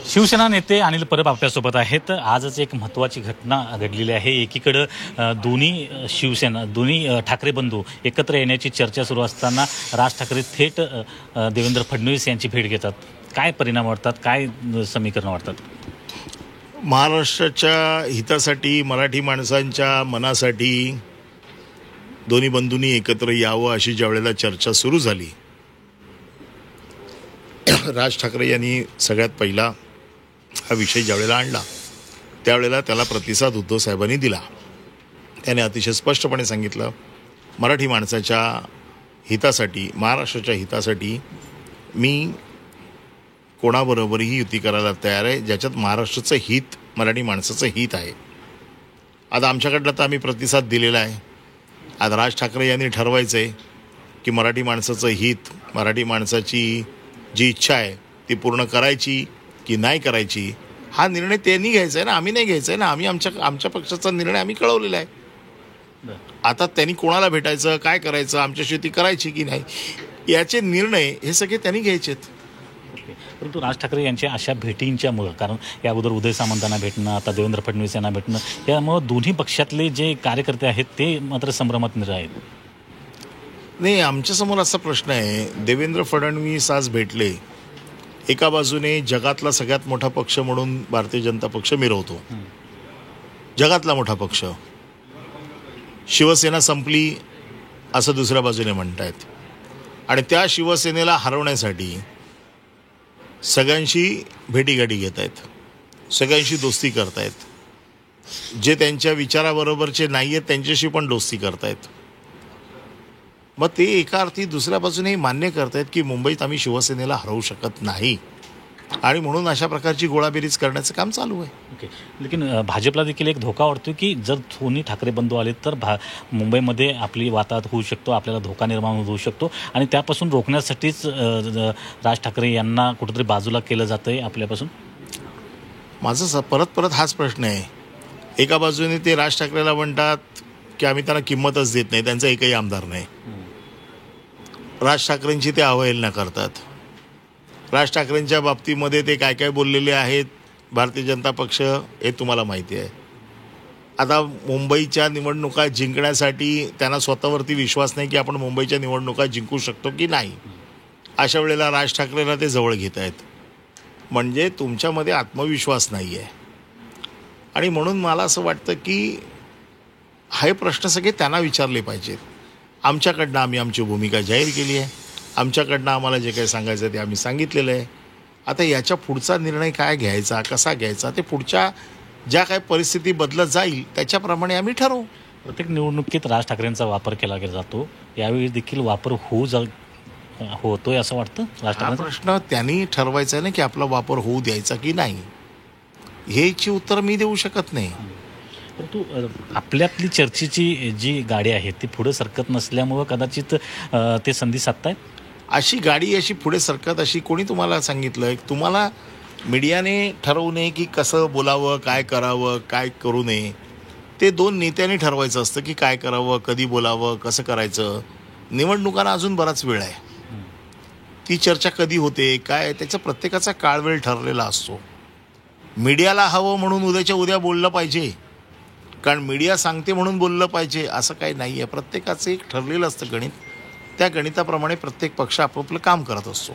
शिवसेना नेते अनिल परब आपल्यासोबत आहेत. आजच एक महत्त्वाची घटना घडलेली आहे. एकीकडं दोन्ही ठाकरे बंधू एकत्र येण्याची चर्चा सुरू असताना राज ठाकरे थेट देवेंद्र फडणवीस यांची भेट घेतात. काय परिणाम वाटतात, काय समीकरण वाटतात? महाराष्ट्राच्या हितासाठी, मराठी माणसांच्या मनासाठी दोन्ही बंधूंनी एकत्र यावं अशी ज्यावेळेला चर्चा सुरू झाली, राज ठाकरे यांनी सगळ्यात पहिला हा विषय ज्यावेळेला आणला त्यावेळेला त्याला प्रतिसाद उद्धव साहेबांनी दिला. त्याने अतिशय स्पष्टपणे सांगितलं, मराठी माणसाच्या हितासाठी, महाराष्ट्राच्या हितासाठी मी कोणाबरोबरही युती करायला तयार आहे, ज्याच्यात महाराष्ट्राचं हित, मराठी माणसाचं हित आहे. आता आमच्याकडलं तर आम्ही प्रतिसाद दिलेला आहे. आज राज ठाकरे यांनी ठरवायचं आहे की मराठी माणसाचं हित, मराठी माणसाची जी इच्छा आहे ती पूर्ण करायची की नाही करायची, हा निर्णय त्यांनी घ्यायचा आहे ना, आम्ही नाही घ्यायचा आहे ना. आम्ही आमच्या पक्षाचा निर्णय आम्ही कळवलेला आहे. आता त्यांनी कोणाला भेटायचं, काय करायचं, आमच्याशी ती करायची की नाही, याचे निर्णय हे सगळे त्यांनी घ्यायचे आहेत. परंतु राज ठाकरे यांच्या अशा भेटींच्यामुळं, कारण या अगोदर उदय सामंतांना भेटणं, आता देवेंद्र फडणवीस यांना भेटणं, यामुळं दोन्ही पक्षातले जे कार्यकर्ते आहेत ते मात्र संभ्रमात आहेत. नाही, आमच्यासमोर असा प्रश्न आहे, देवेंद्र फडणवीस आज भेटले. एका बाजूने जगातला सगळ्यात मोठा पक्ष म्हणून भारतीय जनता पक्ष मिरवतो, जगातला मोठा पक्ष. शिवसेना संपली असं दुसऱ्या बाजूने म्हणतायत आणि त्या शिवसेनेला हरवण्यासाठी सगळ्यांशी भेटीगाठी घेत आहेत, सगळ्यांशी दोस्ती करतायत. जे त्यांच्या विचाराबरोबरचे नाही आहेत त्यांच्याशी पण दोस्ती करतायत. मग ते एका अर्थी दुसऱ्या बाजूने मान्य करतायत की मुंबईत आम्ही शिवसेनेला हरवू शकत नाही आणि म्हणून अशा प्रकारची गोळाबेरीज करण्याचं काम चालू आहे. ओके, लेकिन भाजपला देखील एक धोका वाटतो की जर दोन्ही ठाकरे बंधू आले तर मुंबईमध्ये आपली वाताहत होऊ शकतो, आपल्याला धोका निर्माण होऊ शकतो आणि त्यापासून रोखण्यासाठीच राज ठाकरे यांना कुठेतरी बाजूला केलं जातं आहे आपल्यापासून. माझं परत हाच प्रश्न आहे. एका बाजूने ते राज ठाकरेला म्हणतात की आम्ही त्यांना किंमतच देत नाही, त्यांचा एकही आमदार नाही. राज ठाकरेंची ते अवहेलना करतात. राज ठाकरेंच्या बाबतीमध्ये ते काय काय बोललेले आहेत भारतीय जनता पक्ष हे तुम्हाला माहिती आहे. आता मुंबईच्या निवडणुका जिंकण्यासाठी त्यांना स्वतःवरती विश्वास नाही की आपण मुंबईच्या निवडणुका जिंकू शकतो की नाही. अशा वेळेला राज ठाकरेंना ते जवळ घेत आहेत, म्हणजे तुमच्यामध्ये आत्मविश्वास नाही आहे. आणि म्हणून मला असं वाटतं की हे प्रश्न सगळे त्यांना विचारले पाहिजेत. आमच्याकडनं आम्ही आमची भूमिका जाहीर केली आहे, आमच्याकडनं आम्हाला जे काही सांगायचं ते आम्ही सांगितलेलं आहे. आता याच्या पुढचा निर्णय काय घ्यायचा, कसा घ्यायचा, ते पुढच्या ज्या काही परिस्थिती बदलत जाईल त्याच्याप्रमाणे आम्ही ठरवू. प्रत्येक निवडणुकीत राज ठाकरेंचा वापर केला जातो, यावेळी देखील वापर होतोय असं वाटतं राज ठाकरे? प्रश्न त्यांनी ठरवायचा आहे ना की आपला वापर होऊ द्यायचा की नाही, ह्याची उत्तर मी देऊ शकत नाही. परंतु आपल्यातली चर्चेची जी गाडी आहे ती पुढे सरकत नसल्यामुळं कदाचित ते संधी साधतायत. अशी गाडी अशी पुढे सरकत अशी कोणी तुम्हाला सांगितलं? तुम्हाला मीडियाने ठरवू नये की कसं बोलावं, काय करावं, काय करू नये. ते दोन नेत्यांनी ठरवायचं असतं की काय करावं, कधी बोलावं, कसं करायचं. निवडणुकांना अजून बराच वेळ आहे. ती चर्चा कधी होते, काय, त्याचा प्रत्येकाचा काळवेळ ठरलेला असतो. मीडियाला हवं म्हणून उद्याच्या उद्या बोललं पाहिजे, कारण मीडिया सांगते म्हणून बोललं पाहिजे असं काही नाही आहे. प्रत्येकाचं एक ठरलेलं असतं गणित, त्या गणिताप्रमाणे प्रत्येक पक्ष आपापलं काम करत असतो.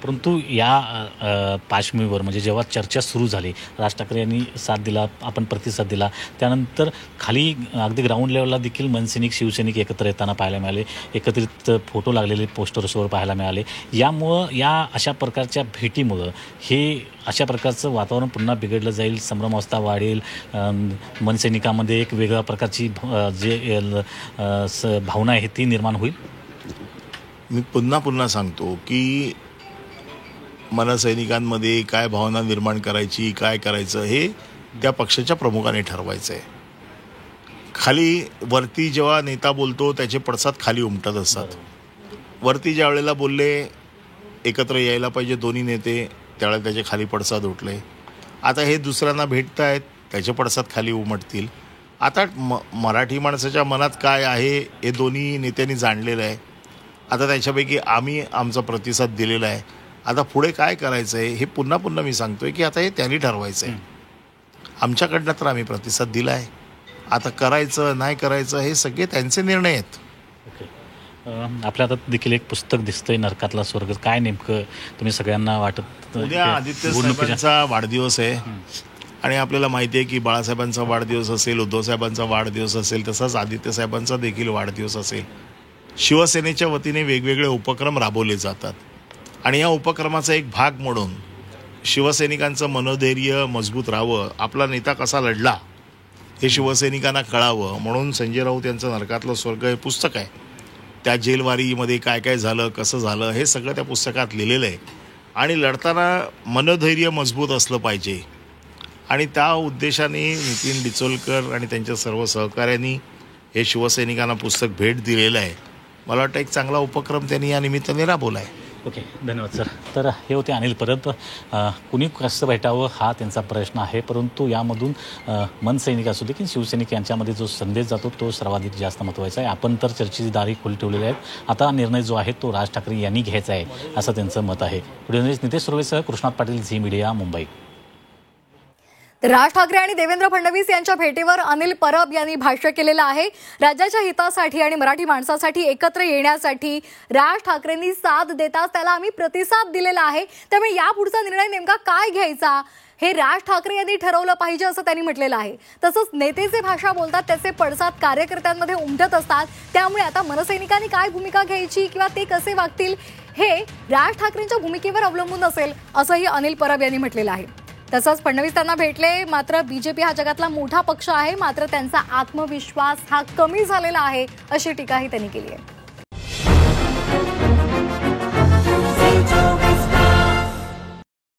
परंतु या पार्श्वभूमीवर म्हणजे जेव्हा चर्चा सुरू झाली, राज ठाकरे यांनी साथ दिला, आपण प्रतिसाद दिला, त्यानंतर खाली अगदी ग्राउंड लेवलला देखील मनसैनिक शिवसैनिक एकत्र येताना पाहायला मिळाले, एकत्रित फोटो लागलेले पोस्टर्सवर पाहायला मिळाले. यामुळं या अशा प्रकारच्या भेटीमुळं हे अशा प्रकारचं वातावरण पुन्हा बिघडलं जाईल, संभ्रमावस्था वाढेल, मनसैनिकामध्ये एक वेगळ्या प्रकारची भावना आहे ती निर्माण होईल. मी पुन्हा सांगतो की मनसैनिकांमध्ये काय भावना निर्माण करायची, काय करायचं हे त्या पक्षाच्या प्रमुखाने ठरवायचं आहे. खाली वरती जेव्हा नेता बोलतो त्याचे पडसाद खाली उमटत असतात. वरती ज्या वेळेला बोलले एकत्र यायला पाहिजे दोन्ही नेते, त्यावेळेला त्याचे खाली पडसाद उठले. आता हे दुसऱ्यांना भेटतायत, त्याचे पडसाद खाली उमटतील. आता मराठी माणसाच्या मनात काय आहे हे दोन्ही नेत्यांनी जाणलेलं आहे. आता त्याच्यापैकी आम्ही आमचा प्रतिसाद दिलेला आहे. आता पुढे काय करायचं आहे हे पुन्हा पुन्हा मी सांगतोय की आता हे त्यांनी ठरवायचं आहे. आमच्याकडनं तर आम्ही प्रतिसाद दिला आहे. आता करायचं नाही करायचं हे सगळे त्यांचे निर्णय आहेत. ओके. आपल्या हातात देखील एक पुस्तक दिसतंय, नरकातला स्वर्ग. काय नेमकं तुम्ही सगळ्यांना वाटत उद्या आदित्य साहेबांचा वाढदिवस आहे आणि आपल्याला माहिती आहे की बाळासाहेबांचा वाढदिवस असेल, उद्धव साहेबांचा वाढदिवस असेल, तसाच आदित्य साहेबांचा देखील वाढदिवस असेल. शिवसेनेच्या वतीने वेगवेगळे उपक्रम राबवले जातात आणि या उपक्रमाचा एक भाग म्हणून शिवसैनिकांचं मनोधैर्य मजबूत राहावं, आपला नेता कसा लढला हे शिवसैनिकांना कळावं म्हणून संजय राऊत यांचं नरकातलं स्वर्ग हे पुस्तक आहे. त्या जेलवारीमध्ये काय काय झालं, कसं झालं हे सगळं त्या पुस्तकात लिहिलेलं आहे. आणि लढताना मनोधैर्य मजबूत असलं पाहिजे आणि त्या उद्देशाने नितीन डिचोलकर आणि त्यांच्या सर्व सहकाऱ्यांनी हे शिवसैनिकांना पुस्तक भेट दिलेलं आहे. मला वाटतं एक चांगला उपक्रम त्यांनी या निमित्ताने राबवला आहे. ओके, धन्यवाद सर. तर हे होते अनिल परब. कुणी कसं भेटावं हा त्यांचा प्रश्न आहे, परंतु यामधून मनसैनिक असू दे की शिवसैनिक यांच्यामध्ये जो संदेश जातो तो सर्वाधिक जास्त महत्त्वाचा आहे. आपण तर चर्चेची दारी खुली ठेवलेली आहेत. आता निर्णय जो आहे तो राज ठाकरे यांनी घ्यायचा आहे असं त्यांचं मत आहे. व्हिडिओ नितेश सुर्वेसह कृष्णात पाटील, झी मीडिया, मुंबई. राज ठाकरे आणि देवेंद्र फडणवीस यांच्या भेटीवर अनिल परब यांनी भाष्य केलेलं आहे. राज्याच्या हितासाठी आणि मराठी माणसासाठी एकत्र येण्यासाठी राज ठाकरेंनी साथ देताच त्याला आम्ही प्रतिसाद दिलेला आहे. त्यामुळे यापुढचा निर्णय नेमका काय घ्यायचा हे राज ठाकरे यांनी ठरवलं पाहिजे असं त्यांनी म्हटलेलं आहे. तसंच नेते भाषा बोलतात त्याचे पडसाद कार्यकर्त्यांमध्ये उमटत असतात. त्यामुळे आता मनसैनिकांनी काय भूमिका घ्यायची किंवा ते कसे वागतील हे राज ठाकरेंच्या भूमिकेवर अवलंबून असेल असंही अनिल परब यांनी म्हटलेलं आहे. तसंच फडणवीस त्यांना भेटले. मात्र बीजेपी हा जगातला मोठा पक्ष आहे, मात्र त्यांचा आत्मविश्वास हा कमी झालेला आहे अशी टीकाही त्यांनी केली आहे.